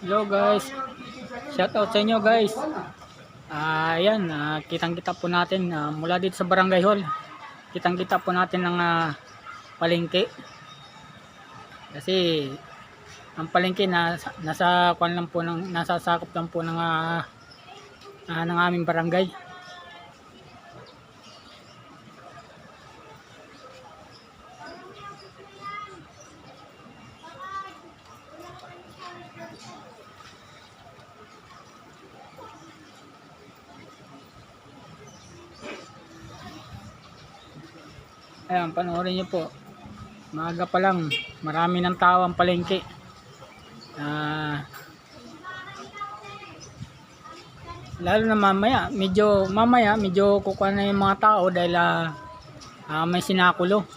Hello guys, shout out sa inyo guys. Ayan, kitang-kita po natin mula dito sa Barangay Hall. Kitang-kita po natin ng palengke. Kasi ang palengke na nasa kwan lang po ng nasasakop lang po ng aming barangay. Ayan, panoorin niyo po. Maaga pa lang, marami ng tao ang palengke. Lalo na mamaya medyo kukuha na yung mga tao dahil may sinakulo.